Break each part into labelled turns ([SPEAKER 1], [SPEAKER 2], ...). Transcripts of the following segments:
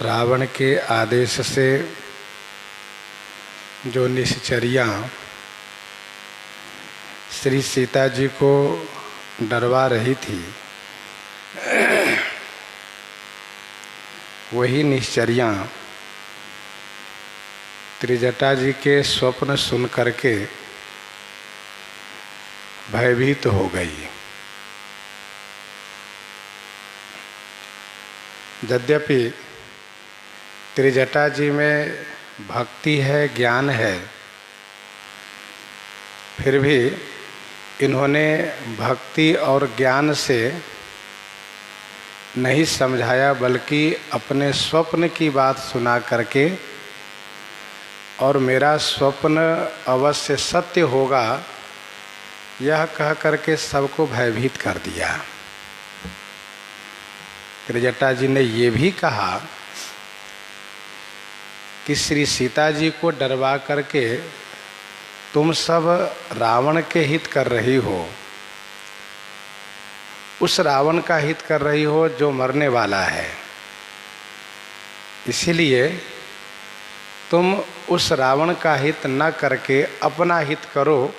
[SPEAKER 1] रावण के आदेश से जो निश्चर्या श्री सीता जी को डरवा रही थी, वही निश्चर्या त्रिजटा जी के स्वप्न सुन करके भयभीत हो गई। यद्यपि त्रिजटा जी में भक्ति है, ज्ञान है, फिर भी इन्होंने भक्ति और ज्ञान से नहीं समझाया, बल्कि अपने स्वप्न की बात सुना करके और मेरा स्वप्न अवश्य सत्य होगा यह कह करके सबको भयभीत कर दिया। त्रिजटा जी ने ये भी कहा कि श्री सीता जी को डरवा करके तुम सब रावण के हित कर रही हो, उस रावण का हित कर रही हो जो मरने वाला है। इसीलिए तुम उस रावण का हित न करके अपना हित करो,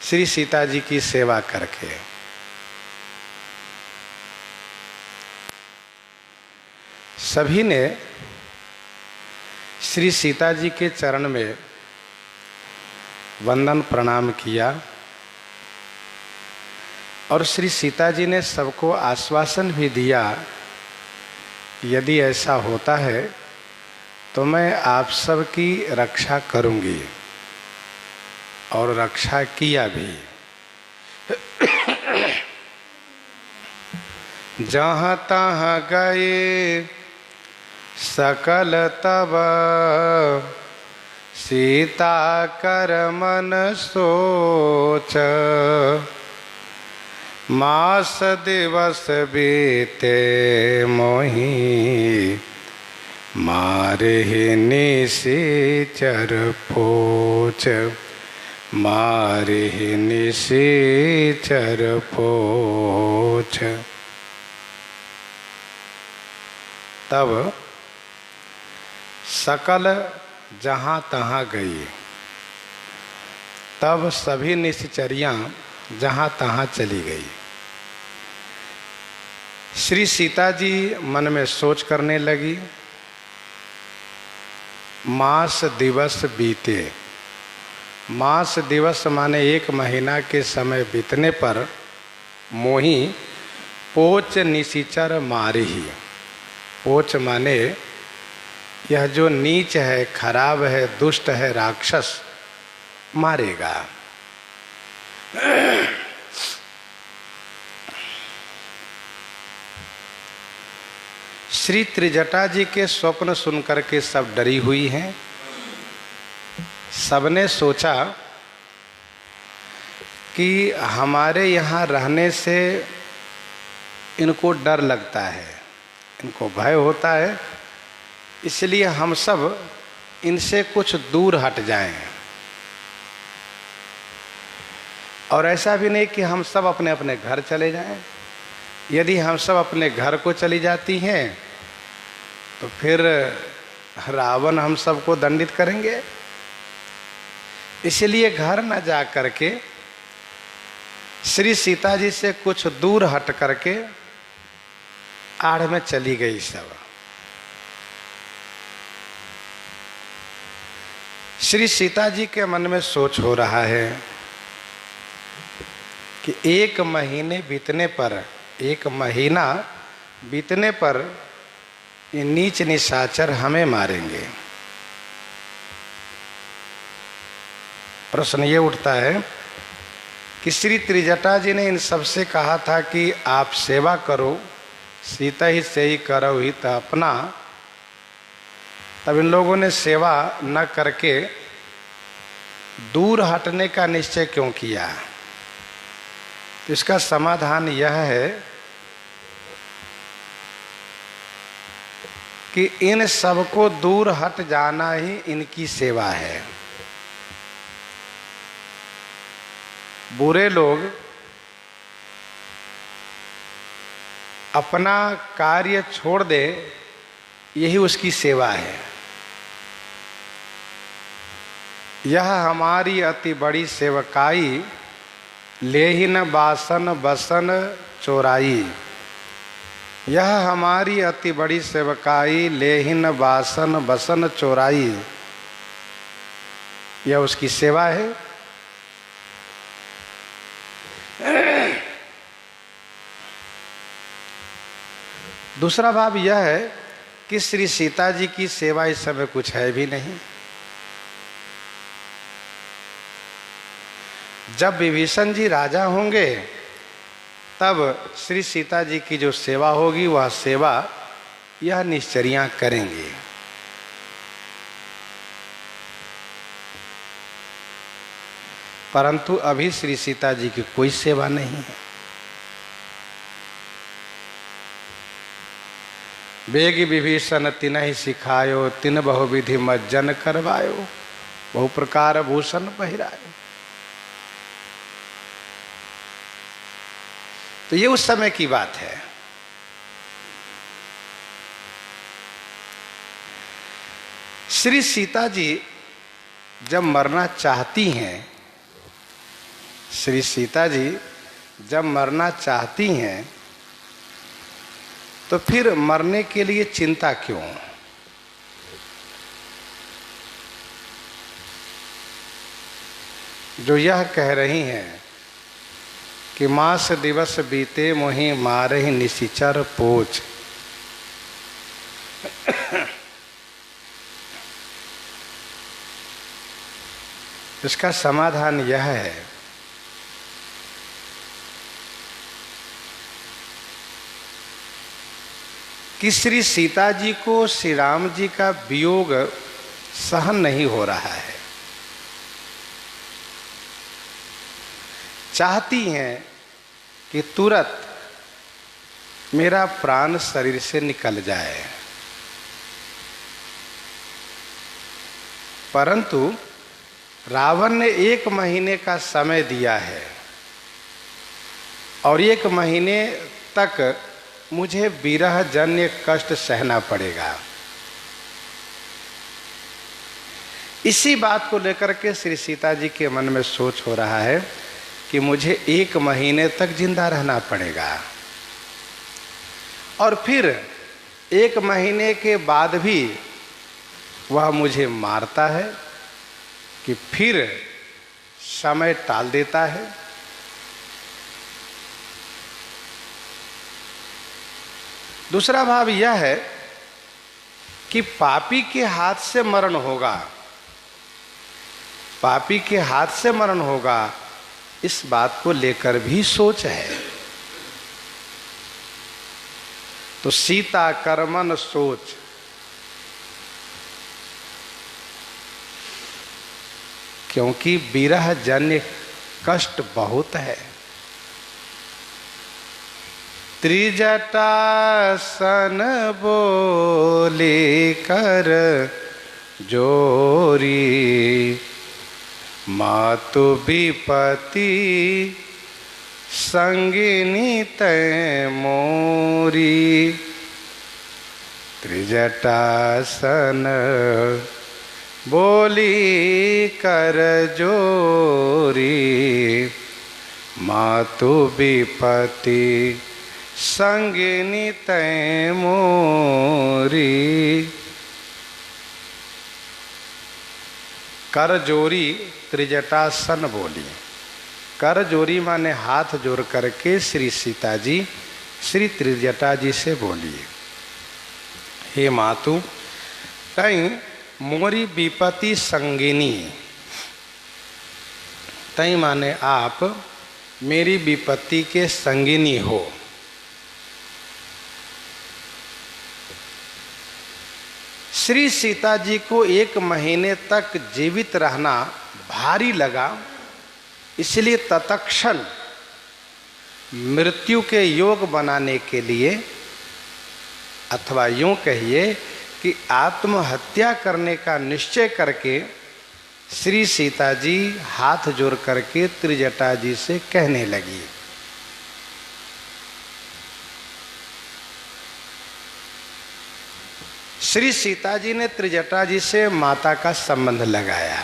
[SPEAKER 1] श्री सीता जी की सेवा करके। सभी ने श्री सीता जी के चरण में वंदन प्रणाम किया और श्री सीता जी ने सबको आश्वासन भी दिया, यदि ऐसा होता है तो मैं आप सबकी रक्षा करूंगी, और रक्षा किया भी। जहाँ तहाँ गए सकल तब सीता कर मन सोच, मास दिवस बीते मोहि मारे निशिचर पोच, मारे निशिचर पोच। तब सकल जहाँ तहाँ गई, तब सभी निश्चर्या जहाँ तहाँ चली गई। श्री सीता जी मन में सोच करने लगी, मास दिवस बीते। मास दिवस माने 1 महीना के समय बीतने पर मोही पोच निशिचर मारही। पोच माने यह जो नीच है, खराब है, दुष्ट है, राक्षस मारेगा। श्री त्रिजटा जी के स्वप्न सुनकर के सब डरी हुई हैं। सबने सोचा कि हमारे यहाँ रहने से इनको डर लगता है, इनको भय होता है, इसलिए हम सब इनसे कुछ दूर हट जाएं। और ऐसा भी नहीं कि हम सब अपने अपने घर चले जाएं। यदि हम सब अपने घर को चली जाती हैं तो फिर रावण हम सबको दंडित करेंगे। इसलिए घर न जा करके श्री सीता जी से कुछ दूर हट करके आड़ में चली गई सब। श्री सीता जी के मन में सोच हो रहा है कि 1 महीने बीतने पर, 1 महीना बीतने पर ये नीच निशाचर हमें मारेंगे। प्रश्न ये उठता है कि श्री त्रिजटा जी ने इन सबसे कहा था कि आप सेवा करो, सीता ही से ही करो हित अपना। तब इन लोगों ने सेवा न करके दूर हटने का निश्चय क्यों किया? तो इसका समाधान यह है कि इन सबको दूर हट जाना ही इनकी सेवा है। बुरे लोग अपना कार्य छोड़ दे, यही उसकी सेवा है। यह हमारी अति बड़ी सेवकाई, लेहिन बासन बसन चोराई। यह हमारी अति बड़ी सेवकाई, लेहिन बासन बसन चोराई। यह उसकी सेवा है। दूसरा भाव यह है कि श्री सीता जी की सेवा इस समय कुछ है भी नहीं। जब विभीषण जी राजा होंगे तब श्री सीता जी की जो सेवा होगी वह सेवा यह निश्चरियां करेंगे। परंतु अभी श्री सीता जी की कोई सेवा नहीं है। बेगी विभीषण तिनहि सिखायो, तिन बहुविधि मज्जन करवायो, बहु प्रकार भूषण पहिरायो। तो ये उस समय की बात है। श्री सीता जी जब मरना चाहती हैं, श्री सीता जी जब मरना चाहती हैं तो फिर मरने के लिए चिंता क्यों? जो यह कह रही हैं कि मास दिवस बीते मोहि मारहि निशिचर पोच। इसका समाधान यह है कि श्री सीता जी को श्री राम जी का वियोग सहन नहीं हो रहा है। चाहती हैं कि तुरंत मेरा प्राण शरीर से निकल जाए, परंतु रावण ने 1 महीने का समय दिया है और 1 महीने तक मुझे विरह जन्य कष्ट सहना पड़ेगा। इसी बात को लेकर के श्री सीता जी के मन में सोच हो रहा है कि मुझे 1 महीने तक जिंदा रहना पड़ेगा और फिर 1 महीने के बाद भी वह मुझे मारता है कि फिर समय टाल देता है। दूसरा भाव यह है कि पापी के हाथ से मरण होगा, पापी के हाथ से मरण होगा, इस बात को लेकर भी सोच है। तो सीता कर्मन सोच, क्योंकि विरह जन्य कष्ट बहुत है। त्रिजटासन बोले कर जोरी, मातु विपति संगिनी तै मोरी। त्रिजटासन बोली कर जोरी, मातु विपति संगिनी तै मोरी। कर जोरी त्रिजटासन बोली। कर जोरी माने हाथ जोड़ करके श्री सीता जी श्री त्रिजटा जी से बोली, हे मातु तई मोरी विपत्ति संगिनी। तई माने आप मेरी विपत्ति के संगिनी हो। श्री सीता जी को 1 महीने तक जीवित रहना भारी लगा, इसलिए तत्क्षण मृत्यु के योग बनाने के लिए, अथवा यूं कहिए कि आत्महत्या करने का निश्चय करके श्री सीता जी हाथ जोड़ करके त्रिजटा जी से कहने लगी, श्री सीता जी ने त्रिजटा जी से माता का संबंध लगाया।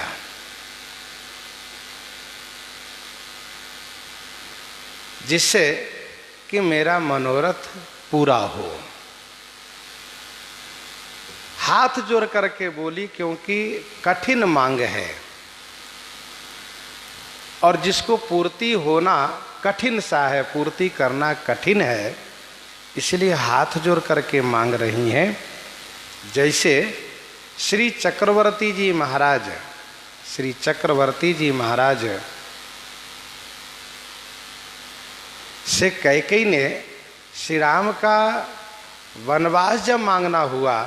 [SPEAKER 1] जिससे कि मेरा मनोरथ पूरा हो। हाथ जोड़ करके बोली, क्योंकि कठिन मांग है और जिसको पूर्ति होना कठिन सा है, पूर्ति करना कठिन है, इसलिए हाथ जोड़ करके मांग रही हैं। जैसे श्री चक्रवर्ती जी महाराज, श्री चक्रवर्ती जी महाराज से कैकेयी ने श्री राम का वनवास जब मांगना हुआ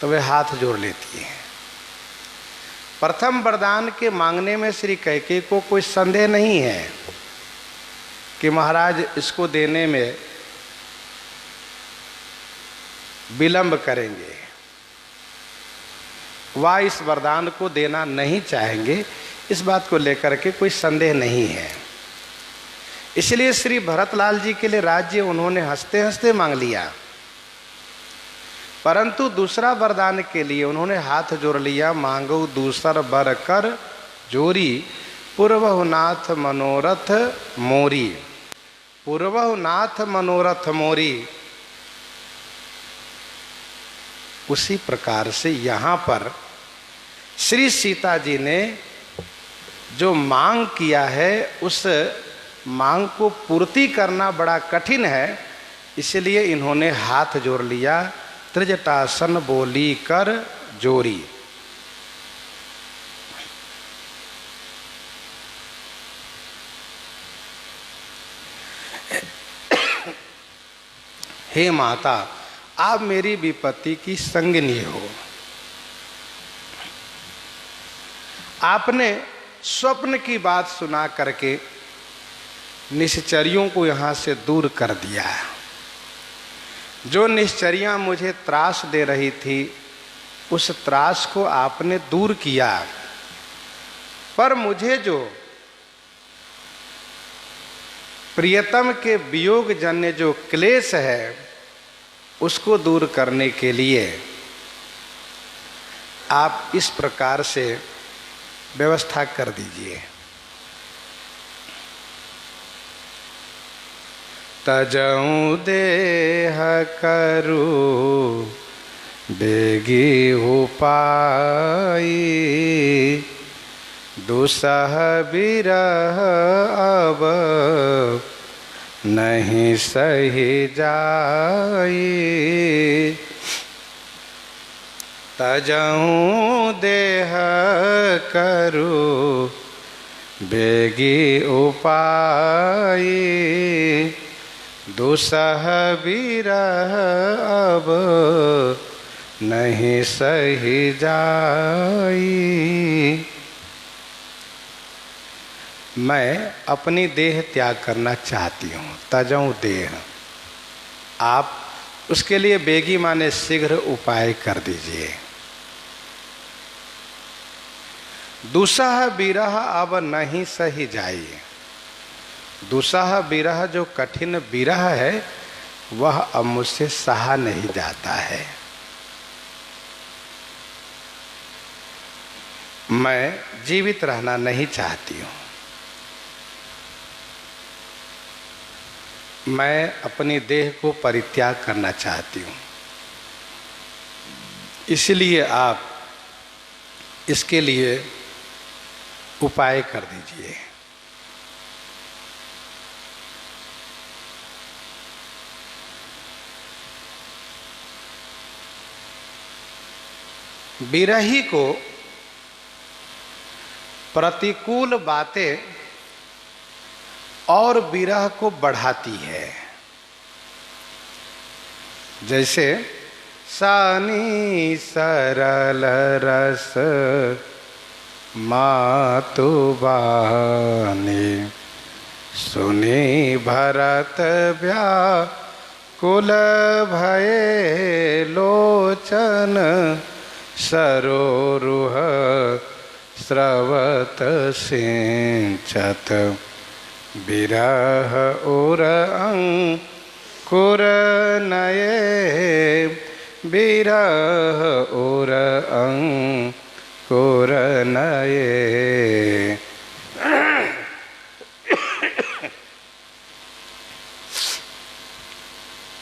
[SPEAKER 1] तो वे हाथ जोड़ लेती हैं। प्रथम वरदान के मांगने में श्री कैकेयी को कोई संदेह नहीं है कि महाराज इसको देने में विलंब करेंगे, वह इस वरदान को देना नहीं चाहेंगे, इस बात को लेकर के कोई संदेह नहीं है। इसलिए श्री भरतलाल जी के लिए राज्य उन्होंने हंसते हंसते मांग लिया, परंतु दूसरा वरदान के लिए उन्होंने हाथ जोड़ लिया। मांगो दूसर बर कर जोरी, पूर्वहु नाथ मनोरथ मोरी। पूर्वहु नाथ मनोरथ मोरी। उसी प्रकार से यहाँ पर श्री सीता जी ने जो मांग किया है, उस मांग को पूर्ति करना बड़ा कठिन है, इसलिए इन्होंने हाथ जोड़ लिया। त्रिजटासन बोली कर जोरी। हे माता, आप मेरी विपत्ति की संगिनी हो। आपने स्वप्न की बात सुना करके निश्चर्यों को यहाँ से दूर कर दिया। जो निश्चर्याँ मुझे त्रास दे रही थी, उस त्रास को आपने दूर किया। पर मुझे जो प्रियतम के वियोग जन्य जो क्लेश है, उसको दूर करने के लिए आप इस प्रकार से व्यवस्था कर दीजिए। तजऊँ देह करू बेगी उपाई, दुसह बिरह अब नहीं सही जाई। तजऊँ देह करू बेगी उपाई, दुसह बिरह अब नहीं सही जाई। मैं अपनी देह त्याग करना चाहती हूँ। तजऊँ देह, आप उसके लिए बेगी माने शीघ्र उपाय कर दीजिए। दुसह बिरह अब नहीं सही जाइए। दुसह बिरह जो कठिन बिरह है, वह अब मुझसे सहा नहीं जाता है। मैं जीवित रहना नहीं चाहती हूँ। मैं अपनी देह को परित्याग करना चाहती हूँ। इसलिए आप इसके लिए उपाय कर दीजिए। बिरही को प्रतिकूल बातें और विरह को बढ़ाती है। जैसे सानी सरल रस मातु बानी, सुनी भरत व्याकुल भये लोचन, सरोरुह स्रवत सिंचत, बिरह उर अंकुर नये, बिरह उर अंकुर नये।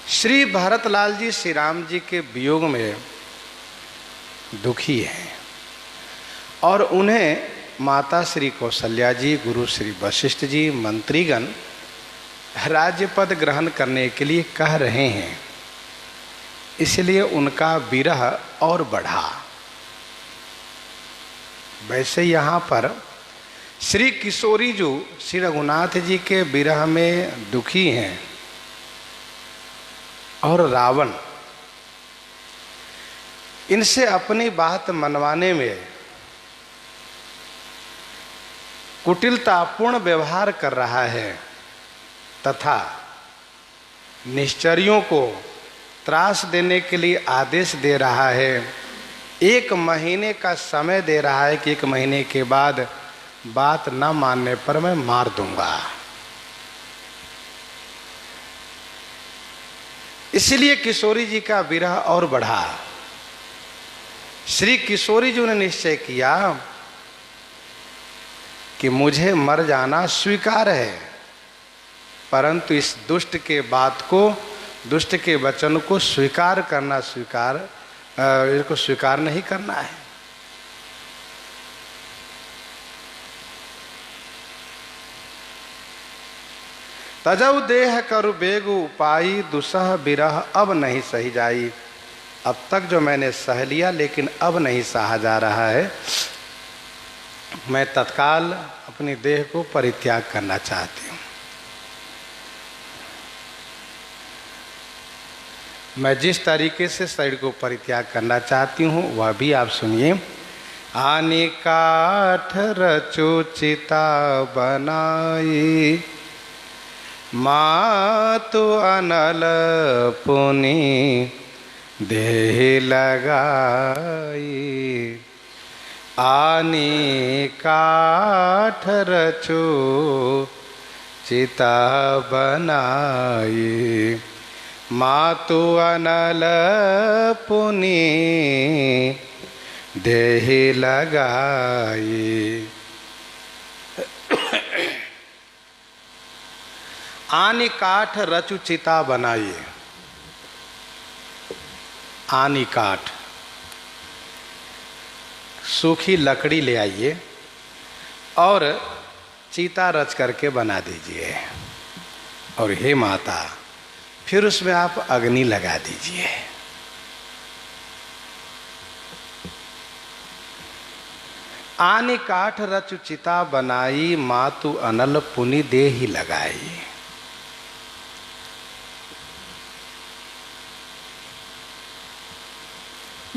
[SPEAKER 1] श्री भरतलाल जी श्री राम जी के वियोग में दुखी हैं और उन्हें माता श्री कौशल्या जी, गुरु श्री वशिष्ठ जी, मंत्रीगण राज्य पद ग्रहण करने के लिए कह रहे हैं। इसलिए उनका विरह और बढ़ा। वैसे यहाँ पर श्री किशोरी जो श्री रघुनाथ जी के विरह में दुखी हैं और रावण इनसे अपनी बात मनवाने में कुटिलतापूर्ण व्यवहार कर रहा है तथा निश्चरियों को त्रास देने के लिए आदेश दे रहा है। 1 महीने का समय दे रहा है कि 1 महीने के बाद बात न मानने पर मैं मार दूंगा। इसलिए किशोरी जी का विरह और बढ़ा। श्री किशोरी जी ने निश्चय किया कि मुझे मर जाना स्वीकार है, परंतु इस दुष्ट के बात को, दुष्ट के वचन को स्वीकार करना इसको स्वीकार नहीं करना है। तजऊ देह करु बेगु उपाई, दुसह बिरह अब नहीं सही जाई। अब तक जो मैंने सह लिया, लेकिन अब नहीं सहा जा रहा है। मैं तत्काल अपनी देह को परित्याग करना चाहती हूँ। मैं जिस तरीके से शरीर को परित्याग करना चाहती हूँ वह भी आप सुनिए। आनी काठ रचो चिता बनाई, मातु अनल पुनि देह लगाई। आनी काठ रचो चिता बनाई, मातु अनल पुनि देह लगाई। आनी काठ रचु चिता बनाइए। आनी काठ, सूखी लकड़ी ले आइए और चिता रच करके बना दीजिए। और हे माता, फिर उसमें आप अग्नि लगा दीजिए। आनी काठ रचु चिता बनाई, मातु अनल पुनि देहि लगाई।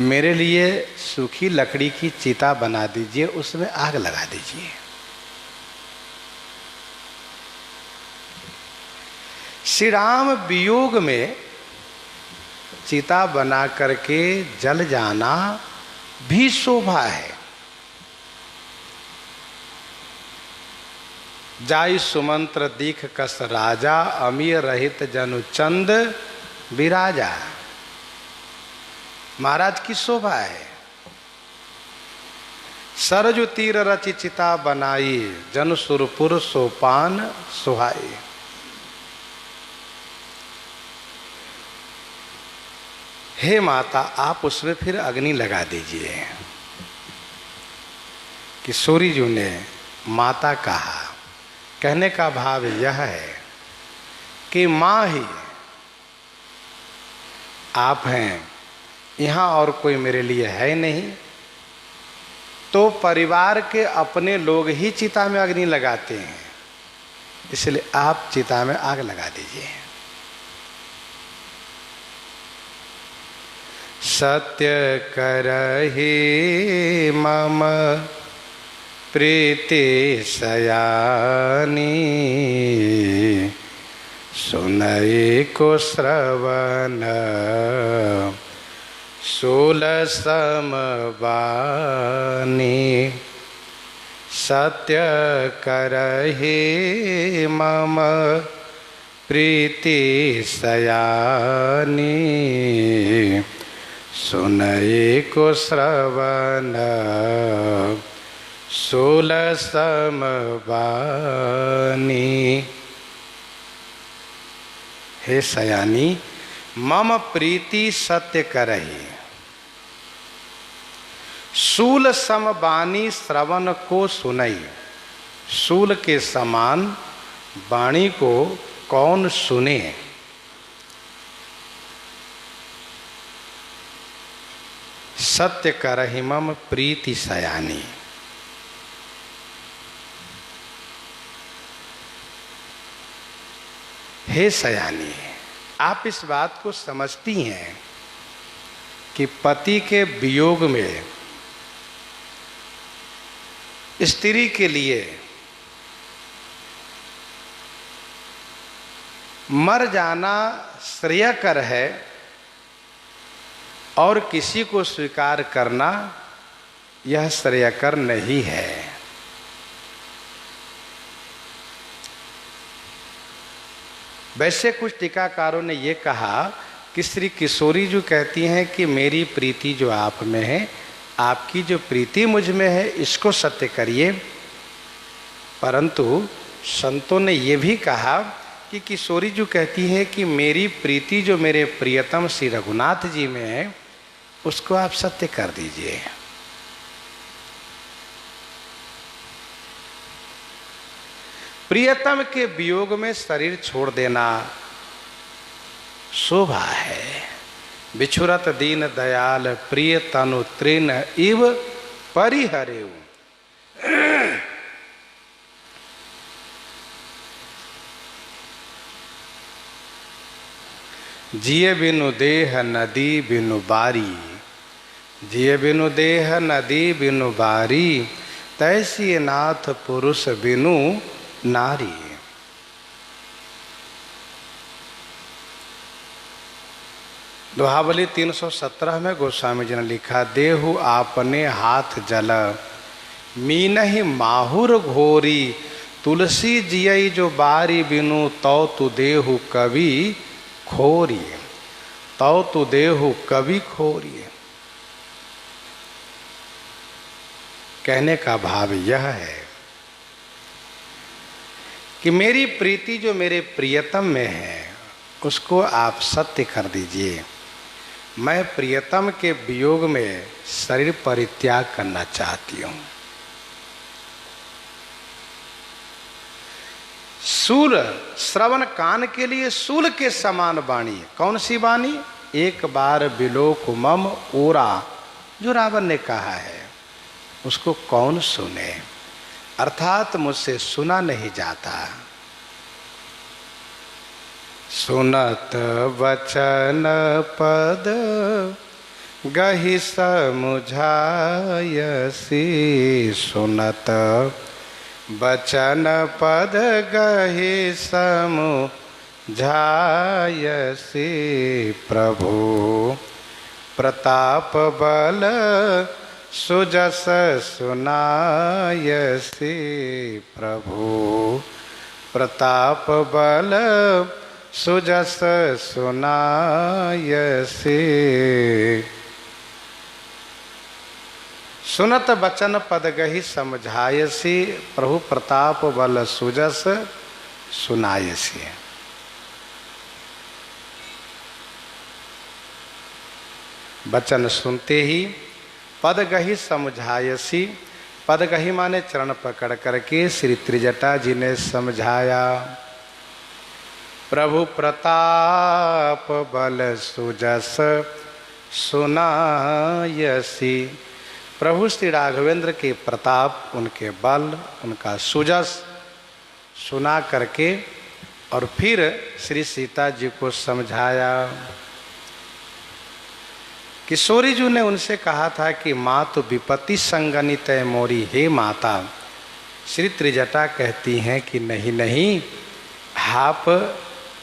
[SPEAKER 1] मेरे लिए सूखी लकड़ी की चिता बना दीजिए, उसमें आग लगा दीजिए। श्री राम वियोग में चिता बना करके जल जाना भी शोभा है। जाई सुमंत्र दीख कस राजा, अमीर रहित जनु चंद विराजा। महाराज की शोभा है। सरजु तीर रचि चिता बनाई, जन सुरपुर सोपान सुहाई। हे माता, आप उसमें फिर अग्नि लगा दीजिए। किशोरी जी ने माता कहा। कहने का भाव यह है कि माँ ही आप हैं, यहाँ और कोई मेरे लिए है नहीं। तो परिवार के अपने लोग ही चिता में अग्नि लगाते हैं, इसलिए आप चिता में आग लगा दीजिए। सत्य करहि मम प्रीति सयानी, सुनई को श्रवण शूल समबानी। सत्य करहि मम प्रीति सयानी, सुनई को श्रवण शूल सम बानी। हे सयानी मम प्रीति सत्य करही, शूल सम बानी श्रवण को सुनई। शूल के समान वाणी को कौन सुने। सत्य करहि मम प्रीति सयानी। हे सयानी, आप इस बात को समझती हैं कि पति के वियोग में स्त्री के लिए मर जाना श्रेयकर है और किसी को स्वीकार करना यह श्रेयकर नहीं है। वैसे कुछ टीकाकारों ने ये कहा कि श्री किशोरी जो कहती हैं कि मेरी प्रीति जो आप में है, आपकी जो प्रीति मुझ में है, इसको सत्य करिए। परंतु संतों ने ये भी कहा कि किशोरी जो कहती है कि मेरी प्रीति जो मेरे प्रियतम श्री रघुनाथ जी में है, उसको आप सत्य कर दीजिए। प्रियतम के वियोग में शरीर छोड़ देना शोभा है। बिछुरत दीन दयाल प्रिय तनु तृण इव परिहरेउ। जिए बिनु देह नदी बिनु बारी, जिए बिनु देह नदी बिनु बारी, तैसी नाथ पुरुष बिनु नारी। दोहावली 317 में गोस्वामी जी ने लिखा, देहु आपने हाथ जल मीनहि माहुर घोरी, तुलसी जियई जो बारी बिनु तौ तु देहु कवि खोरी, तौ तु देहु कवि खोरी। कहने का भाव यह है कि मेरी प्रीति जो मेरे प्रियतम में है उसको आप सत्य कर दीजिए। मैं प्रियतम के वियोग में शरीर परित्याग करना चाहती हूँ। शूल श्रवण कान के लिए शूल के समान वाणी। कौन सी वाणी? एक बार बिलोक मम ओरा, जो रावण ने कहा है, उसको कौन सुने। अर्थात मुझसे सुना नहीं जाता। सुनत वचन पद गहि समुझायसी, सुनत वचन पद गहि समुझायसी, प्रभु प्रताप बल सुजस सुनायसी, प्रभु प्रताप बल सुजस सुनायसी। सुनत बचन पद गहि समझायसी, प्रभु प्रताप बल सुजस सुनायसी। वचन सुनते ही पद गहि समझायसी। पद गहि माने चरण पकड़ करके श्री त्रिजटा जी ने समझाया। प्रभु प्रताप बल सुजस सुनायसी। प्रभु श्री राघवेंद्र के प्रताप, उनके बल, उनका सुजस सुना करके और फिर श्री सीता जी को समझाया। किशोरी जी ने उनसे कहा था कि माँ तो विपत्ति संगनित है मोरी, हे माता। श्री त्रिजटा कहती हैं कि नहीं नहीं, आप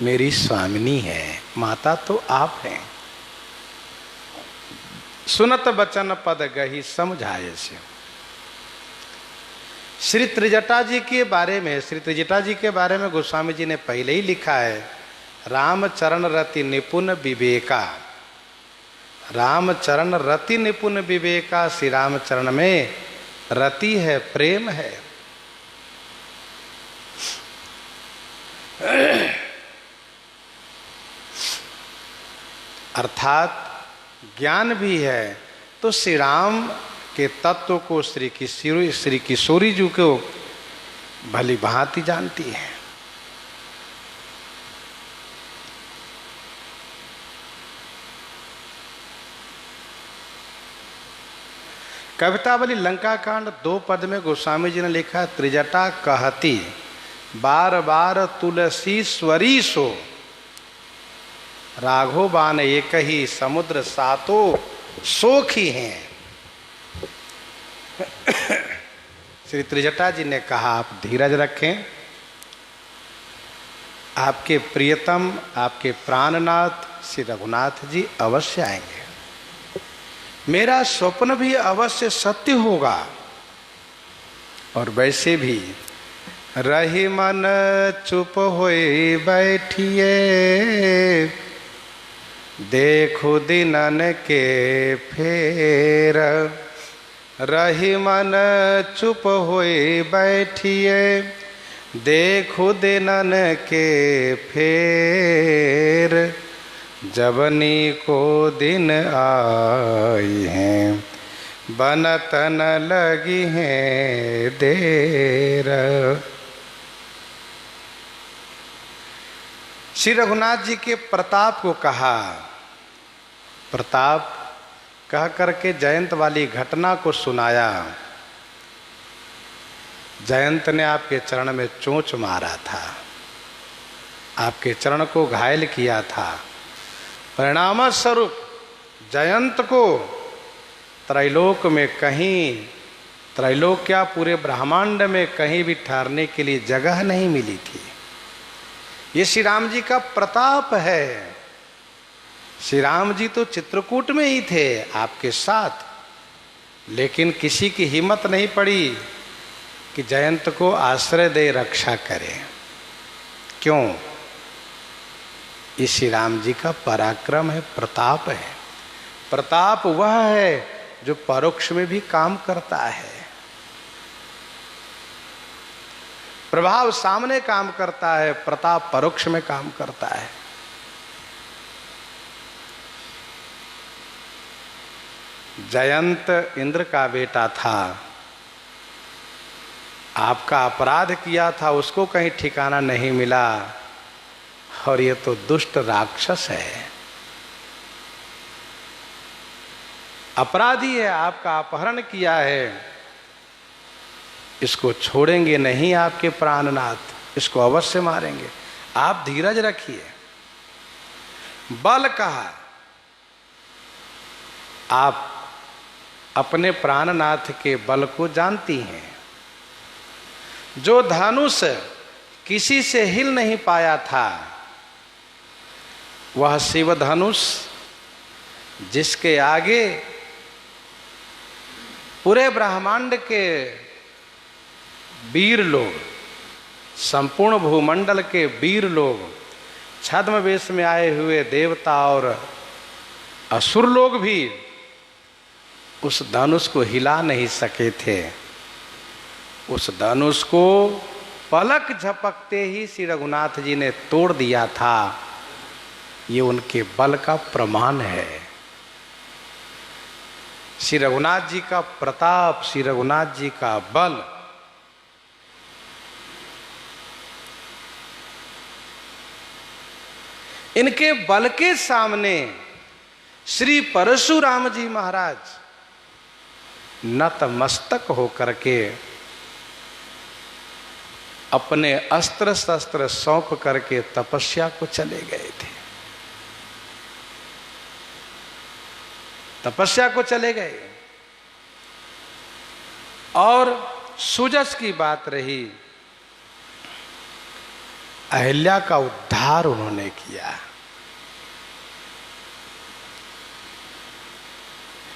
[SPEAKER 1] मेरी स्वामिनी है, माता तो आप हैं। सुनत बचन पद गहि समझायसी। श्री त्रिजटा जी के बारे में, श्री त्रिजटा जी के बारे में गोस्वामी जी ने पहले ही लिखा है, राम चरण रति निपुण विवेका, रामचरण रति निपुण विवेका, श्री रामचरण में रति है, प्रेम है। अर्थात ज्ञान भी है। तो श्री राम के तत्व को श्री किशोरी जी को भली भांति जानती है। कवितावली लंका कांड 2 पद में गोस्वामी जी ने लिखा, त्रिजटा कहती बार बार तुलसीश्वरी सो, राघो बान एक ही समुद्र सातो सोखी हैं। श्री त्रिजटा जी ने कहा, आप धीरज रखें, आपके प्रियतम, आपके प्राणनाथ श्री रघुनाथ जी अवश्य आएंगे। मेरा स्वप्न भी अवश्य सत्य होगा। और वैसे भी रही मन चुप होए बैठिए, देखो दिनन के फेर। रही मन चुप होए बैठिए, देखो दिनन के फेर। जबनी को दिन आई हैं, बनत न लगी हैं देर। श्री रघुनाथ जी के प्रताप को कहा। प्रताप कह करके जयंत वाली घटना को सुनाया। जयंत ने आपके चरण में चोंच मारा था, आपके चरण को घायल किया था। परिणाम स्वरूप जयंत को त्रैलोक में कहीं, त्रैलोक क्या पूरे ब्रह्मांड में कहीं भी ठहरने के लिए जगह नहीं मिली थी। ये श्री राम जी का प्रताप है। श्री राम जी तो चित्रकूट में ही थे आपके साथ, लेकिन किसी की हिम्मत नहीं पड़ी कि जयंत को आश्रय दे, रक्षा करे। क्यों? ये श्री राम जी का पराक्रम है, प्रताप है। प्रताप वह है जो परोक्ष में भी काम करता है। प्रभाव सामने काम करता है, प्रताप परोक्ष में काम करता है। जयंत इंद्र का बेटा था, आपका अपराध किया था, उसको कहीं ठिकाना नहीं मिला। और ये तो दुष्ट राक्षस है, अपराधी है, आपका अपहरण किया है। इसको छोड़ेंगे नहीं आपके प्राणनाथ, इसको अवश्य मारेंगे। आप धीरज रखिए। बल कहा, आप अपने प्राणनाथ के बल को जानती हैं। जो धनुष किसी से हिल नहीं पाया था, वह शिव धनुष, जिसके आगे पूरे ब्रह्मांड के वीर लोग, संपूर्ण भूमंडल के वीर लोग, छद्म वेश में आए हुए देवता और असुर लोग भी उस धनुष को हिला नहीं सके थे। उस धनुष को पलक झपकते ही श्री रघुनाथ जी ने तोड़ दिया था। ये उनके बल का प्रमाण है। श्री रघुनाथ जी का प्रताप, श्री रघुनाथ जी का बल। इनके बल के सामने श्री परशुराम जी महाराज नतमस्तक होकर के अपने अस्त्र शस्त्र सौंप करके तपस्या को चले गए थे। तपस्या को चले गए। और सुजस की बात रही, अहिल्या का उद्धार उन्होंने किया।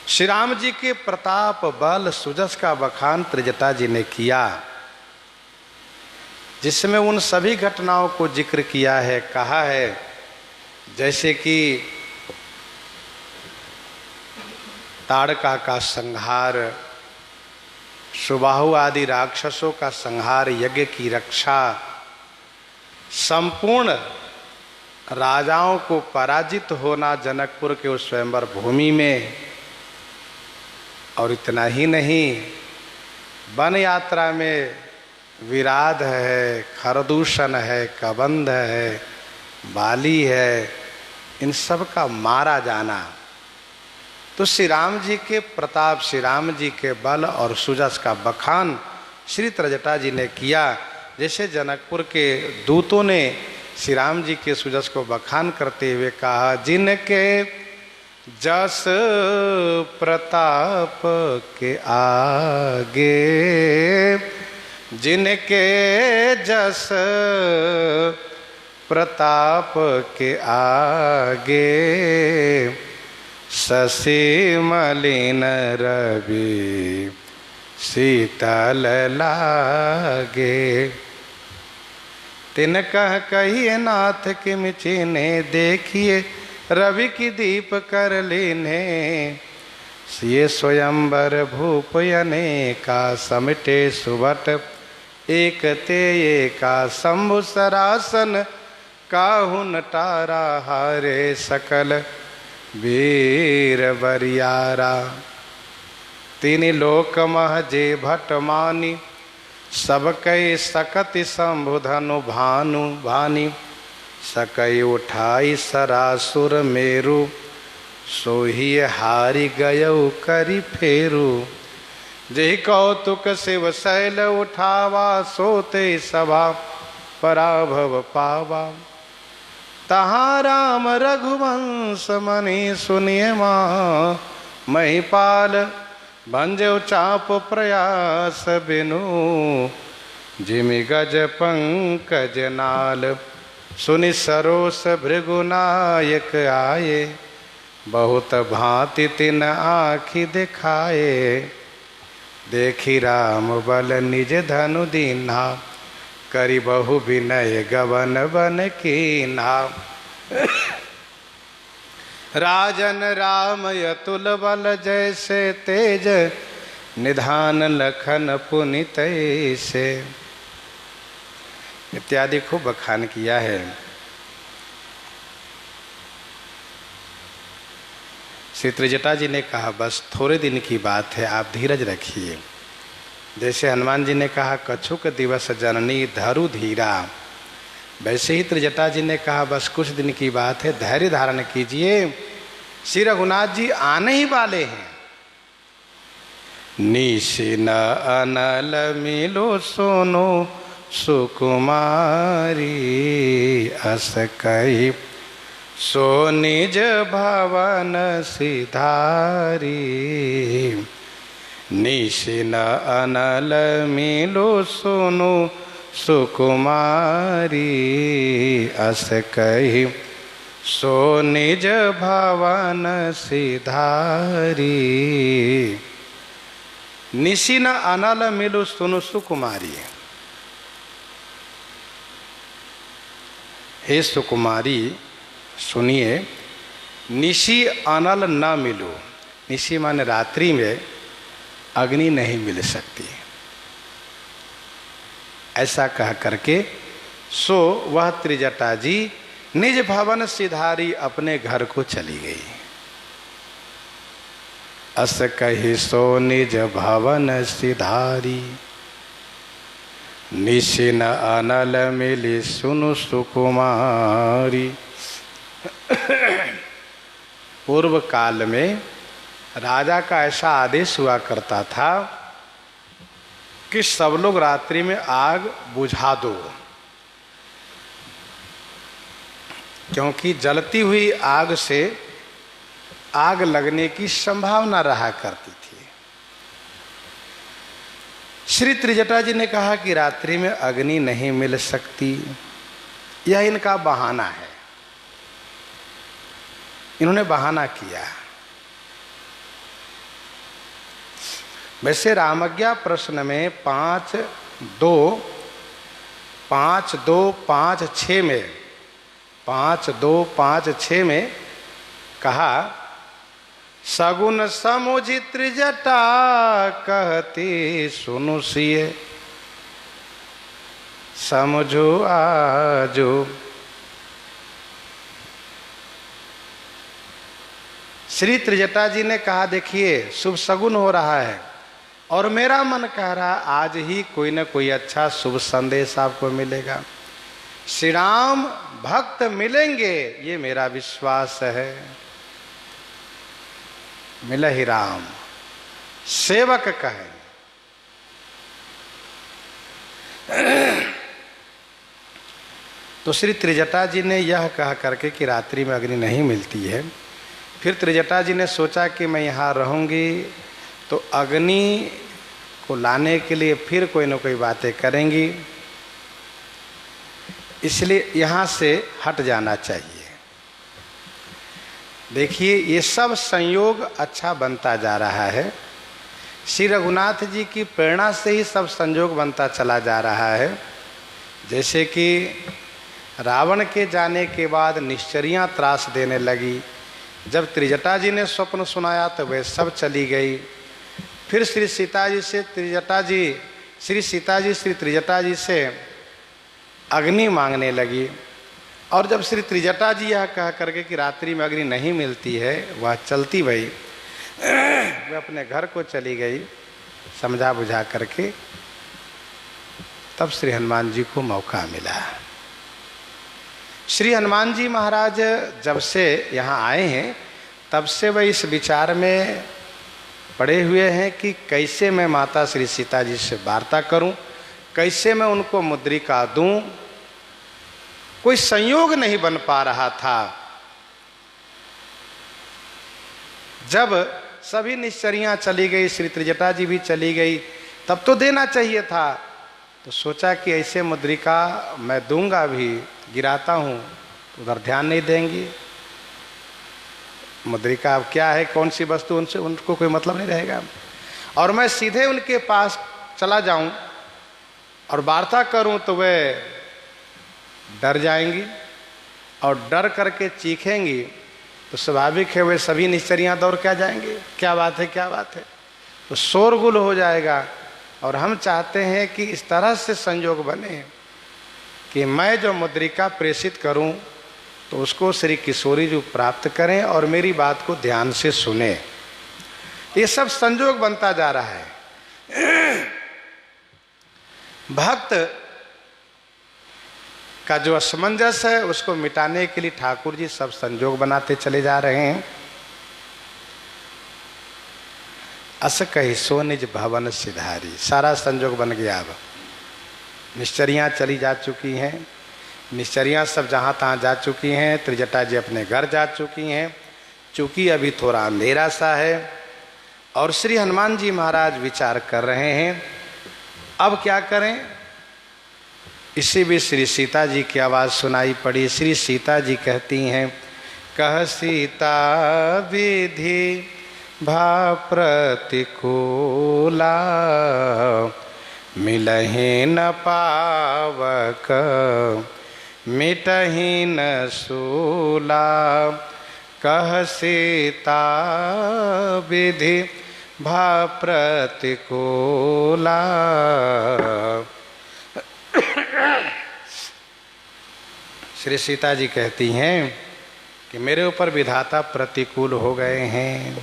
[SPEAKER 1] श्री राम जी के प्रताप, बल, सुजस का बखान त्रिजटा जी ने किया, जिसमें उन सभी घटनाओं को जिक्र किया है। कहा है जैसे कि ताड़का का संहार, सुबाहु आदि राक्षसों का संहार, यज्ञ की रक्षा, संपूर्ण राजाओं को पराजित होना जनकपुर के उस स्वयंवर भूमि में। और इतना ही नहीं, वन यात्रा में विराध है, खरदूषण है, कबंध है, बाली है, इन सब का मारा जाना। तो श्री राम जी के प्रताप, श्री राम जी के बल और सुजस का बखान श्री त्रजटा जी ने किया। जैसे जनकपुर के दूतों ने श्री राम जी के सुजस को बखान करते हुए कहा, जिनके जस प्रताप के आगे, जिनके जस प्रताप के आगे, शशि मलिन रवि शीतल लागे। तिन कह कहिए नाथ किम चीन्हे, देखिए रवि की दीप कर लीने। ये स्वयंवर भूप अनेका, समिटे सुभट एक ते एका। शंभु सरासन काहु नटारा, हारे सकल वीर बरियारा। तीन लोक मह जे भट मानी, सब कई सकति शंभु धनु भानु भानी। सकई उठाई सरासुर मेरु, सोही हारि गयउ करि फेरु। जेहि कौतुक शिव शैल उठावा, सोते सभा पराभव पावा। तहाँ राम रघुवंश मनि सुनिए माँ, महिपाल भंजो चाप प्रयास बिनु। जिमि गज पंकज नाल, सुनि सरोस भृगुनायक आये। बहुत भांति तिन आँखि दिखाए, देखी राम बल निज धनु दीन्हा। करि बहु विनय गवन बन कीन्हा। राजन राम अतुल बल, जैसे तेज निधान लखन पुनि तैसे। इत्यादि खूब बखान किया है। श्री त्रिजटा जी ने कहा, बस थोड़े दिन की बात है, आप धीरज रखिए। जैसे हनुमान जी ने कहा, कछुक दिवस जननी धरु धीरा, वैसे ही त्रिजटा जी ने कहा, बस कुछ दिन की बात है, धैर्य धारण कीजिए। श्री रघुनाथ जी आने ही वाले हैं। निशिन अनल मिलो सोनो सुकुमारी, अस कही सो निज भवन सिधारी। निशिन अनल मिलो सोनो सुकुमारी, अस कही सो निज भवन सिधारी। निशिन अनल मिलो सोनो सुकुमारी। हे सुकुमारी सुनिए, निशि अनल न मिलो। निशि माने रात्रि में अग्नि नहीं मिल सकती। ऐसा कह करके सो वह त्रिजटा जी निज भवन सिधारी, अपने घर को चली गई। अस कही सो निज भवन सिधारी, निशिन अनल मिली सुनु सुकुमारी। पूर्व काल में राजा का ऐसा आदेश हुआ करता था कि सब लोग रात्रि में आग बुझा दो, क्योंकि जलती हुई आग से आग लगने की संभावना रहा करती थी। श्री त्रिजटा जी ने कहा कि रात्रि में अग्नि नहीं मिल सकती, यह इनका बहाना है। इन्होंने बहाना किया। वैसे रामज्ञा प्रश्न में 5-2-5-6 में कहा सगुन समुझि त्रिजटा कहती सुनु सिए, समझो आजो। श्री त्रिजटा जी ने कहा, देखिए शुभ सगुन हो रहा है और मेरा मन कह रहा आज ही कोई न कोई अच्छा शुभ संदेश आपको मिलेगा। श्री राम भक्त मिलेंगे ये मेरा विश्वास है। मिले ही राम सेवक कहे। तो श्री त्रिजटा जी ने यह कह करके कि रात्रि में अग्नि नहीं मिलती है, फिर त्रिजटा जी ने सोचा कि मैं यहाँ रहूँगी तो अग्नि को लाने के लिए फिर कोई न कोई बातें करेंगी, इसलिए यहाँ से हट जाना चाहिए। देखिए ये सब संयोग अच्छा बनता जा रहा है। श्री रघुनाथ जी की प्रेरणा से ही सब संयोग बनता चला जा रहा है। जैसे कि रावण के जाने के बाद निश्चरियाँ त्रास देने लगी, जब त्रिजटा जी ने स्वप्न सुनाया तो वे सब चली गई। फिर श्री सीता जी से श्री त्रिजटा जी से अग्नि मांगने लगी, और जब श्री त्रिजटा जी यह कह करके कि रात्रि में अग्नि नहीं मिलती है वह चलती गई, वह अपने घर को चली गई समझा बुझा करके। तब श्री हनुमान जी को मौका मिला। श्री हनुमान जी महाराज जब से यहाँ आए हैं तब से वह इस विचार में पड़े हुए हैं कि कैसे मैं माता श्री सीता जी से वार्ता करूं, कैसे मैं उनको मुद्रिका दूं। कोई संयोग नहीं बन पा रहा था। जब सभी निश्चरियाँ चली गई, श्री त्रिजटा जी भी चली गई, तब तो देना चाहिए था। तो सोचा कि ऐसे मुद्रिका मैं दूंगा भी, गिराता हूँ तो उधर ध्यान नहीं देंगी। मुद्रिका अब क्या है, कौन सी वस्तु, उनसे उनको कोई मतलब नहीं रहेगा। और मैं सीधे उनके पास चला जाऊं और वार्ता करूं तो वे डर जाएंगी, और डर करके चीखेंगी तो स्वाभाविक है वे सभी निश्चरियाँ दौड़ क्या जाएंगे, क्या बात है क्या बात है, तो शोरगुल हो जाएगा। और हम चाहते हैं कि इस तरह से संयोग बने कि मैं जो मुद्रिका प्रेषित करूं तो उसको श्री किशोरी जी प्राप्त करें और मेरी बात को ध्यान से सुने। ये सब संयोग बनता जा रहा है। भक्त का जो असमंजस है उसको मिटाने के लिए ठाकुर जी सब संयोग बनाते चले जा रहे हैं। अस कही सो निज भवन सिधारी, सारा संयोग बन गया। अब निश्चरियाँ चली जा चुकी हैं, निश्चरियाँ सब जहाँ तहाँ जा चुकी हैं, त्रिजटा जी अपने घर जा चुकी हैं, चूँकि अभी थोड़ा अंधेरा सा है। और श्री हनुमान जी महाराज विचार कर रहे हैं अब क्या करें। इसी भी श्री सीता जी की आवाज़ सुनाई पड़ी। श्री सीता जी कहती हैं, कह सीता विधि भा प्रतिकूला, मिलहि न पावक मिटहि न सूला। कह सीता विधि भा प्रतिकूला। श्री सीता जी कहती हैं कि मेरे ऊपर विधाता प्रतिकूल हो गए हैं।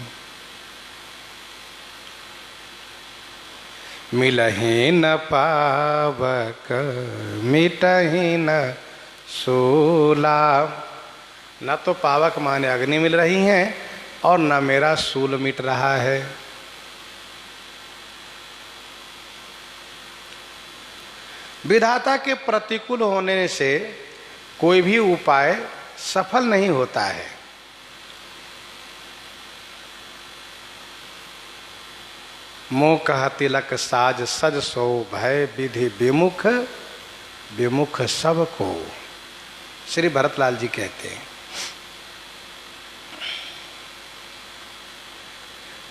[SPEAKER 1] मिलहि न पावक मिटहि न सूला। न तो पावक माने अग्नि मिल रही हैं और न मेरा सूल मिट रहा है। विधाता के प्रतिकूल होने से कोई भी उपाय सफल नहीं होता है। मोह कह तिलक साज सज सो, भय विधि विमुख विमुख सब को। श्री भरतलाल जी कहते हैं,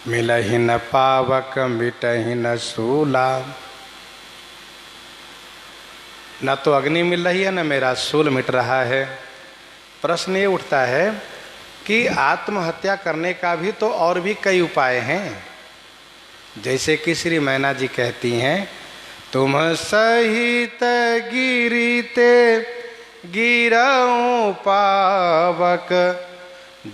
[SPEAKER 1] मिलहि न पावक मिटहि न सूला। न तो अग्नि मिल रही है न मेरा सूल मिट रहा है। प्रश्न ये उठता है कि आत्महत्या करने का भी तो और भी कई उपाय हैं। जैसे कि श्री मैना जी कहती हैं, तुम सहित गिरिते गिरऊं पावक,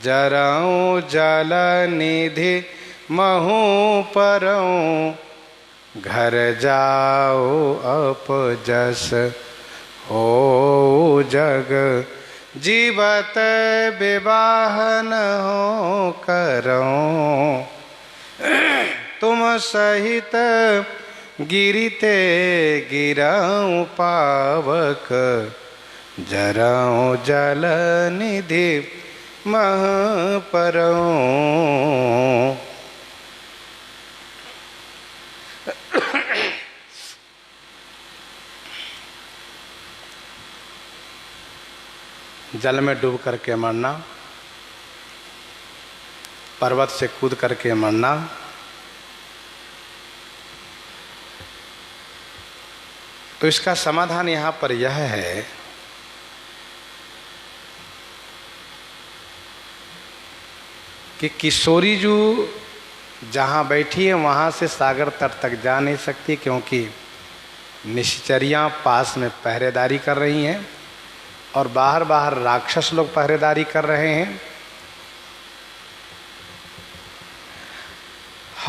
[SPEAKER 1] जरऊं जल निधि महूं परऊं, घर जाओ अपजस हो जग, जीवत विवाहन हो करो। तुम सहित गिरिते गिरऊं पावक, जरऊं जल निधि मह परऊं। जल में डूब करके मरना, पर्वत से कूद करके मरना, तो इसका समाधान यहाँ पर यह है कि किशोरी जो जहाँ बैठी है वहाँ से सागर तट तक जा नहीं सकती, क्योंकि निश्चरियाँ पास में पहरेदारी कर रही हैं और बाहर बाहर राक्षस लोग पहरेदारी कर रहे हैं।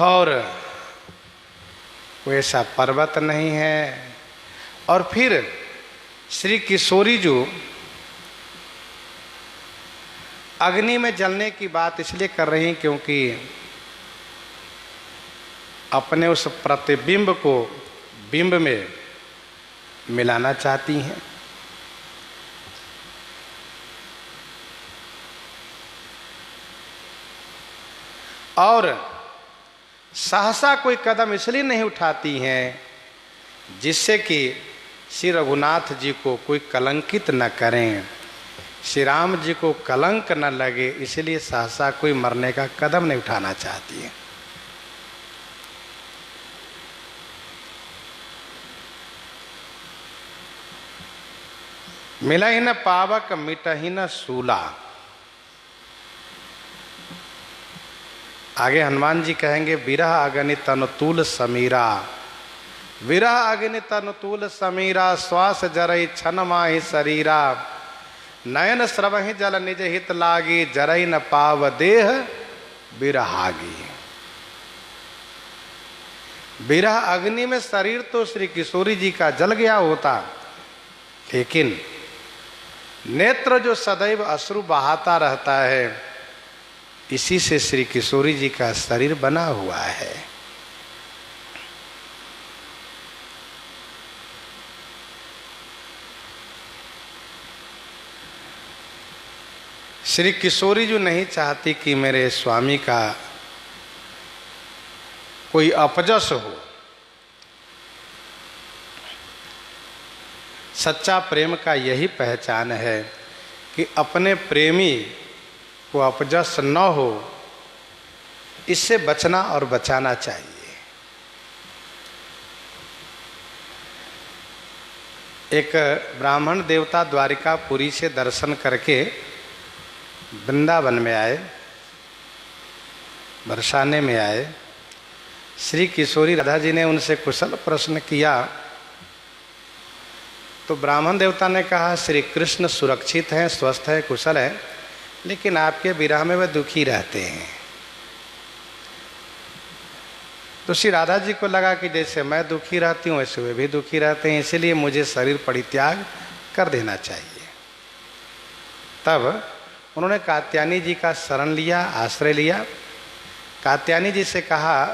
[SPEAKER 1] और कोई ऐसा पर्वत नहीं है। और फिर श्री किशोरी जो अग्नि में जलने की बात इसलिए कर रही हैं क्योंकि अपने उस प्रतिबिंब को बिंब में मिलाना चाहती हैं। और सहसा कोई कदम इसलिए नहीं उठाती हैं जिससे कि श्री रघुनाथ जी को कोई कलंकित न करें, श्री राम जी को कलंक न लगे, इसलिए सहसा कोई मरने का कदम नहीं उठाना चाहती है। मिला ही न पावक मिटही न सूला। आगे हनुमान जी कहेंगे, विरह अग्नि तनुतूल समीरा, विरह अग्नि तनुतूल समीरा, श्वास जरई छन माहि शरीरा, नयन स्रवहि जल निज हित लागी, जरई न पाव देह विरहागी। विरह अग्नि में शरीर तो श्री किशोरी जी का जल गया होता, लेकिन नेत्र जो सदैव अश्रु बहाता रहता है, इसी से श्री किशोरी जी का शरीर बना हुआ है। श्री किशोरी जो नहीं चाहती कि मेरे स्वामी का कोई अपजस हो। सच्चा प्रेम का यही पहचान है कि अपने प्रेमी को अपजस न हो, इससे बचना और बचाना चाहिए। एक ब्राह्मण देवता द्वारिकापुरी से दर्शन करके वृंदावन में आए, बरसाने में आए। श्री किशोरी राधा जी ने उनसे कुशल प्रश्न किया तो ब्राह्मण देवता ने कहा, श्री कृष्ण सुरक्षित हैं, स्वस्थ हैं, कुशल हैं, लेकिन आपके विरह में वे दुखी रहते हैं। तो श्री राधा जी को लगा कि जैसे मैं दुखी रहती हूँ वैसे वे भी दुखी रहते हैं, इसलिए मुझे शरीर परित्याग कर देना चाहिए। तब उन्होंने कात्यायनी जी का शरण लिया, आश्रय लिया। कात्यायनी जी से कहा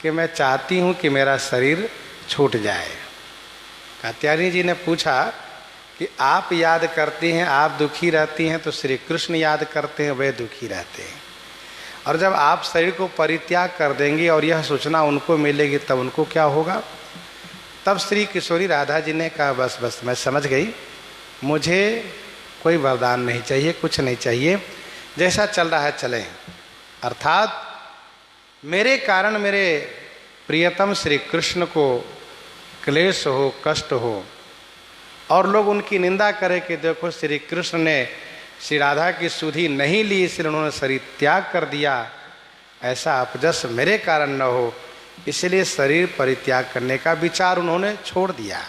[SPEAKER 1] कि मैं चाहती हूँ कि मेरा शरीर छूट जाए। कात्यायनी जी ने पूछा कि आप याद करती हैं, आप दुखी रहती हैं, तो श्री कृष्ण याद करते हैं, वे दुखी रहते हैं। और जब आप शरीर को परित्याग कर देंगी और यह सूचना उनको मिलेगी तब उनको क्या होगा। तब श्री किशोरी राधा जी ने कहा, बस बस मैं समझ गई, मुझे कोई वरदान नहीं चाहिए, कुछ नहीं चाहिए, जैसा चल रहा है चलें। अर्थात मेरे कारण मेरे प्रियतम श्री कृष्ण को क्लेश हो, कष्ट हो और लोग उनकी निंदा करें कि देखो श्री कृष्ण ने श्री राधा की सुधि नहीं ली इसलिए उन्होंने शरीर त्याग कर दिया, ऐसा अपजस मेरे कारण न हो, इसलिए शरीर परित्याग करने का विचार उन्होंने छोड़ दिया।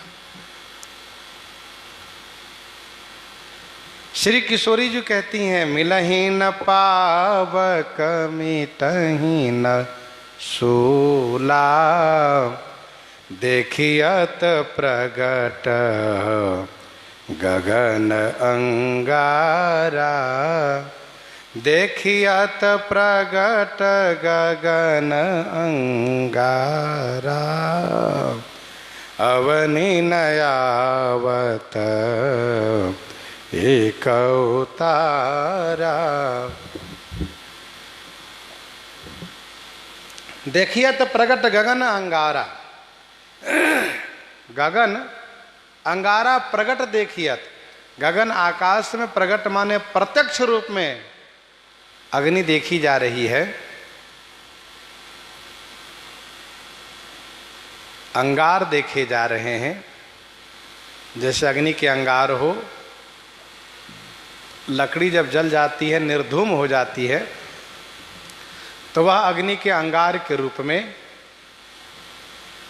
[SPEAKER 1] श्री किशोरी जी कहती हैं, मिलहि न पावक मिटहि न सूला, देखियत प्रगट गगन अंगारा, देखियत प्रगट गगन अंगारा, अवनि नयावत एक अवतारा। देखियत प्रगट गगन अंगारा, गगन अंगारा प्रगट देखियत, गगन आकाश में प्रगट माने प्रत्यक्ष रूप में अग्नि देखी जा रही है। अंगार देखे जा रहे हैं, जैसे अग्नि के अंगार हो, लकड़ी जब जल जाती है निर्धूम हो जाती है तो वह अग्नि के अंगार के रूप में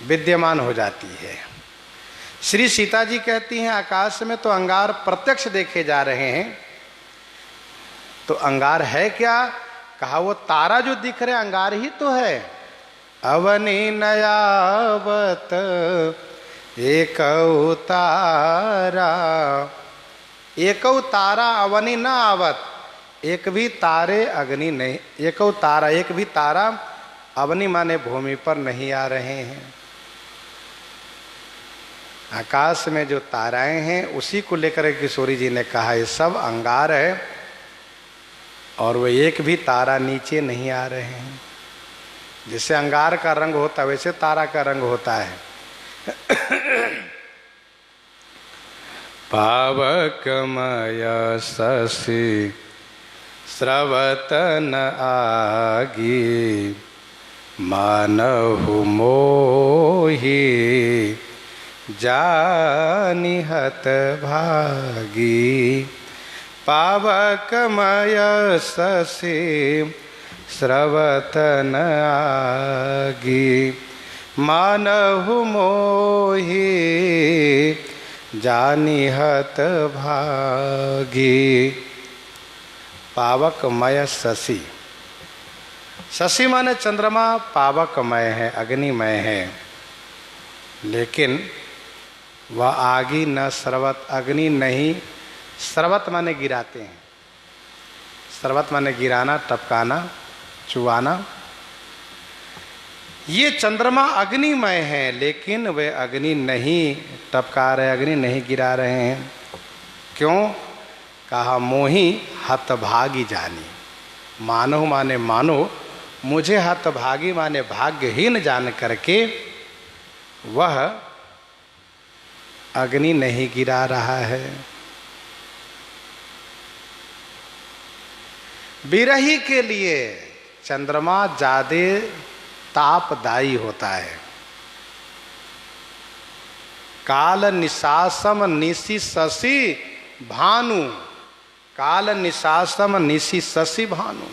[SPEAKER 1] विद्यमान हो जाती है। श्री सीता जी कहती हैं आकाश में तो अंगार प्रत्यक्ष देखे जा रहे हैं, तो अंगार है क्या? कहा वो तारा जो दिख रहे अंगार ही तो है। अवनि नयावत एक तारा, एक तारा अवनि न आवत, एक भी तारे अग्नि नहीं, एक तारा, एक भी तारा अवनि माने भूमि पर नहीं आ रहे हैं। आकाश में जो ताराएं हैं उसी को लेकर किशोरी जी ने कहा ये सब अंगार है, और वो एक भी तारा नीचे नहीं आ रहे हैं। जैसे अंगार का रंग होता है वैसे तारा का रंग होता है। पावकमय शशि स्रवतन आगी, मानहु मोहि जानिहत भागी। पावकमय शशि स्रवतन आगी, मानहु मोहि जानिहत भागी। पावकमय शशि, शशि माने चंद्रमा पावकमय है, अग्निमय है, लेकिन वह आगी न स्रवत, अग्नि नहीं। स्रवत माने गिराते हैं, स्रवत माने गिराना, टपकाना, चुआना। ये चंद्रमा अग्निमय है लेकिन वे अग्नि नहीं टपका रहे, अग्नि नहीं गिरा रहे हैं। क्यों? कहा मोहि हतभागी जानी। मानो माने मानो, मुझे हतभागी माने भाग्यहीन जान करके वह अग्नि नहीं गिरा रहा है। विरही के लिए चंद्रमा ज्यादा तापदायी होता है। काल निशासम निशि शशि भानु, काल निशासम निशि शशि भानु।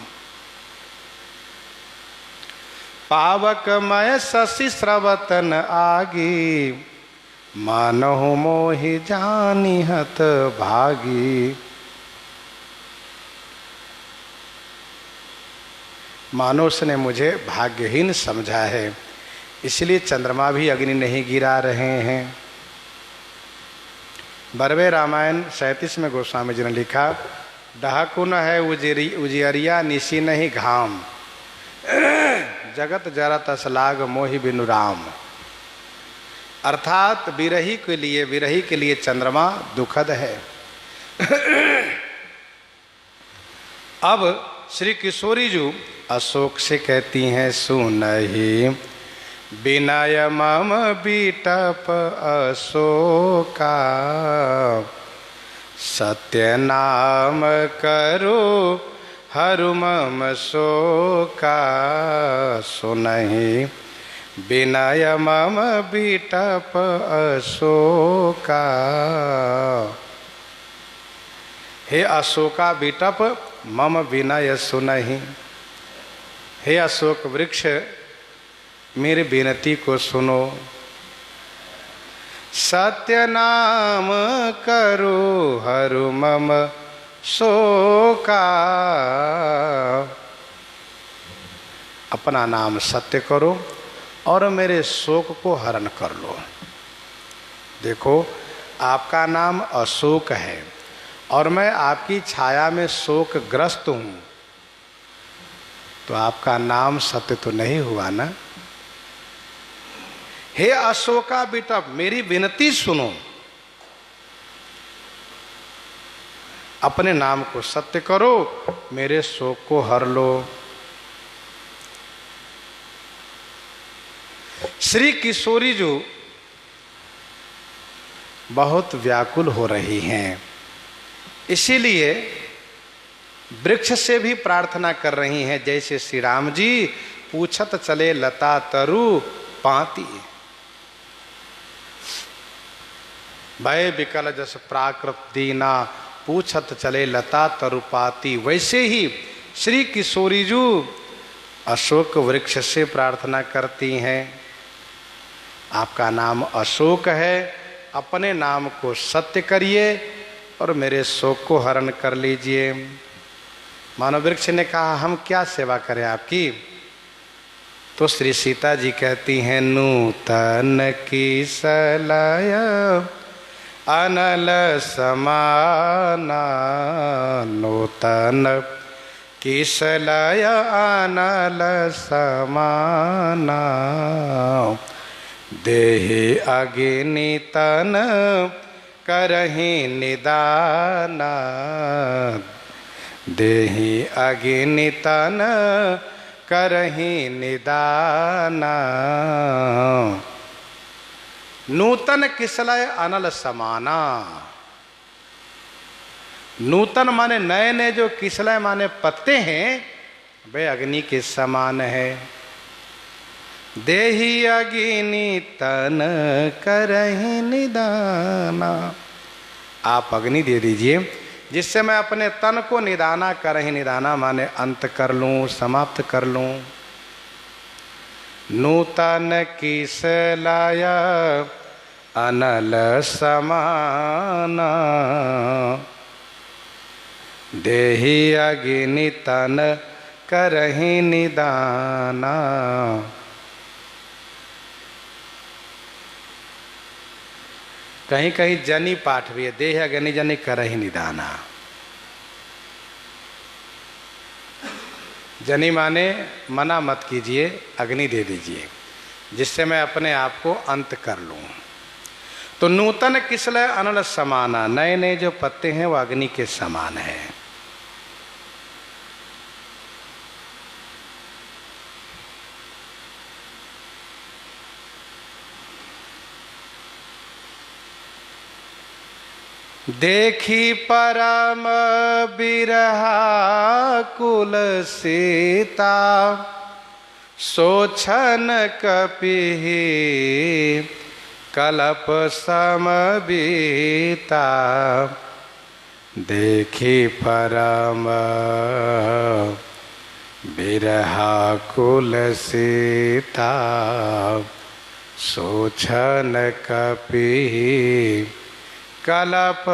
[SPEAKER 1] पावकमय शशि स्रवतन आगी, मानहु मोहि जानिहत भागी। मानुष ने मुझे भाग्यहीन समझा है, इसलिए चंद्रमा भी अग्नि नहीं गिरा रहे हैं। बरवे रामायण 37 में गोस्वामी जी ने लिखा, डहकु न है उजियरिया निशी नहीं घाम, जगत जरत असलाग मोहि बिनु राम। अर्थात विरही के लिए चंद्रमा दुखद है। अब श्री किशोरी जी अशोक से कहती हैं, सुनहि विनय मम बीटप अशोका, सत्य नाम करो हरु मम शोका। सुनहि विनय मम बीटप अशोका, हे अशोका विटप मम विनय सुनहि। हे अशोक वृक्ष मेरी विनती को सुनो। सत्य नाम करो हरु मम शोका। अपना नाम सत्य करो और मेरे शोक को हरण कर लो। देखो, आपका नाम अशोक है और मैं आपकी छाया में शोकग्रस्त हूँ, तो आपका नाम सत्य तो नहीं हुआ ना। हे अशोका विटप मेरी विनती सुनो, अपने नाम को सत्य करो, मेरे शोक को हर लो। श्री किशोरी जी बहुत व्याकुल हो रही हैं, इसीलिए वृक्ष से भी प्रार्थना कर रही हैं, जैसे श्री राम जी पूछत चले लता तरु पाती। भय विकल जस प्राकृत दीना पूछत चले लता तरु पाती। वैसे ही श्री किशोरी जी अशोक वृक्ष से प्रार्थना करती हैं। आपका नाम अशोक है, अपने नाम को सत्य करिए और मेरे शोक को हरण कर लीजिए। मानव वृक्ष ने कहा, हम क्या सेवा करें आपकी? तो श्री सीता जी कहती हैं, नूतन की सलय अनल समाना। नूतन की सलय अनल समाना। देहि अग्नि तन करहि निदाना। देहि अग्नि तन करहि निदाना। नूतन किसलय अनल समाना। नूतन माने नए नए, जो किसलय माने पत्ते हैं, वे अग्नि के समान है। देहि अग्नि तन करहि निदाना। आप अग्नि दे दीजिए जिससे मैं अपने तन को निदाना करहि। निदाना माने अंत कर लूं, समाप्त कर लूं। नूतन किसलय अनल समाना। देहि अग्नि तन करहि निदाना। कहीं कहीं जनी पाठ भी है, देह अग्नि जनि करहि निदाना। जनी माने मना मत कीजिए, अग्नि दे दीजिए जिससे मैं अपने आप को अंत कर लूं। तो नूतन किसलय अनल समाना, नए नए जो पत्ते हैं वो अग्नि के समान है। देखी परम बिरहा कुल सीता। सोछन कपिहि कलप समबीता। देखी परम बिरहा कुल सीता। सोछन कपिहि कलप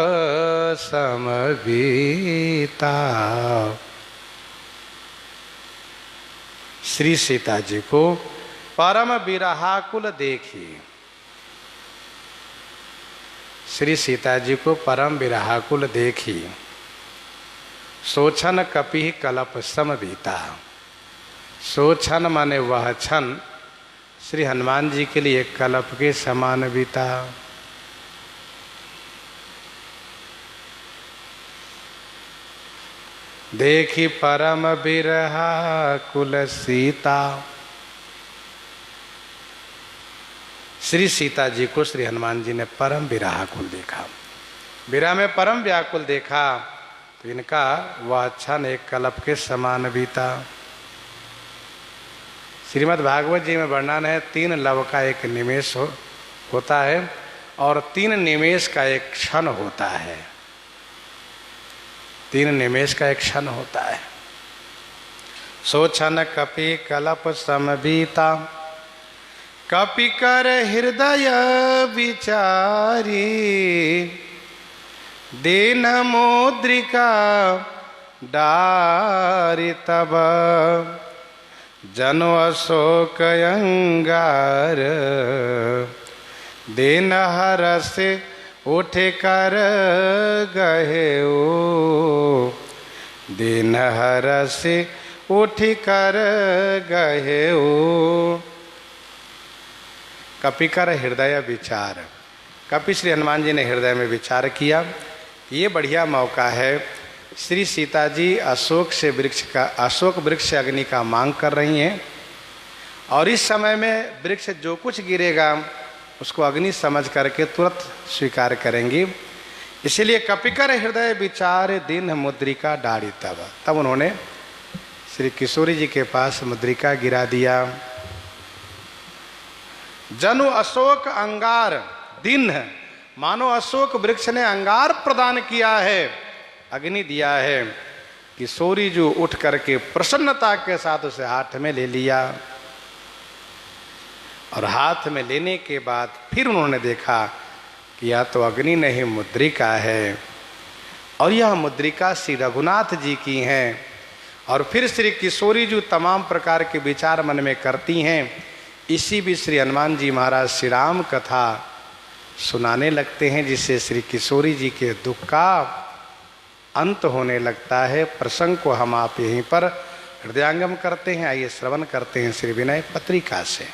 [SPEAKER 1] समबीता। श्री सीता जी को परम बिरहाकुल देखी। श्री सीता जी को परम बिरहाकुल देखी। सोछन कपि कलप समबीता। सोछन माने वह क्षण श्री हनुमान जी के लिए कलप के समान बीता। देखी परम बिरहा कुल सीता। श्री सीता जी को श्री हनुमान जी ने परम विराकुल देखा। विरह में परम व्याकुल देखा तो इनका वह क्षण एक कल्प के समान बीता। श्रीमद् भागवत जी में वर्णन है 3 लव का एक निमेष होता है और 3 निमेष का एक क्षण होता है। 3 निमेष का एक क्षण होता है। सो क्षण कपि कलप समबीता, कपि कर हृदय विचारी, दीन मुद्रिका डारि तब, जनो अशोक अंगार, दीन हरस उठ कर गहेऊ, दीन हरस उठ कर गहेऊ। कपि कर हृदय विचार, कपि श्री हनुमान जी ने हृदय में विचार किया। ये बढ़िया मौका है, श्री सीता जी अशोक वृक्ष से अग्नि का मांग कर रही हैं, और इस समय में वृक्ष जो कुछ गिरेगा उसको अग्नि समझ करके तुरंत स्वीकार करेंगी। इसीलिए कपिकर हृदय विचार दीन मुद्रिका डारी तब उन्होंने श्री किशोरी जी के पास मुद्रिका गिरा दिया। जनु अशोक अंगार, दिन मानो अशोक वृक्ष ने अंगार प्रदान किया है, अग्नि दिया है। किशोरी जी उठ करके प्रसन्नता के साथ उसे हाथ में ले लिया, और हाथ में लेने के बाद फिर उन्होंने देखा कि यह तो अग्नि नहीं मुद्रिका है, और यह मुद्रिका श्री रघुनाथ जी की हैं। और फिर श्री किशोरी जी तमाम प्रकार के विचार मन में करती हैं। इसी भी श्री हनुमान जी महाराज श्री राम कथा सुनाने लगते हैं, जिससे श्री किशोरी जी के दुख का अंत होने लगता है। प्रसंग को हम आप यहीं पर हृदयांगम करते हैं। आइए श्रवण करते हैं श्री विनय पत्रिका से।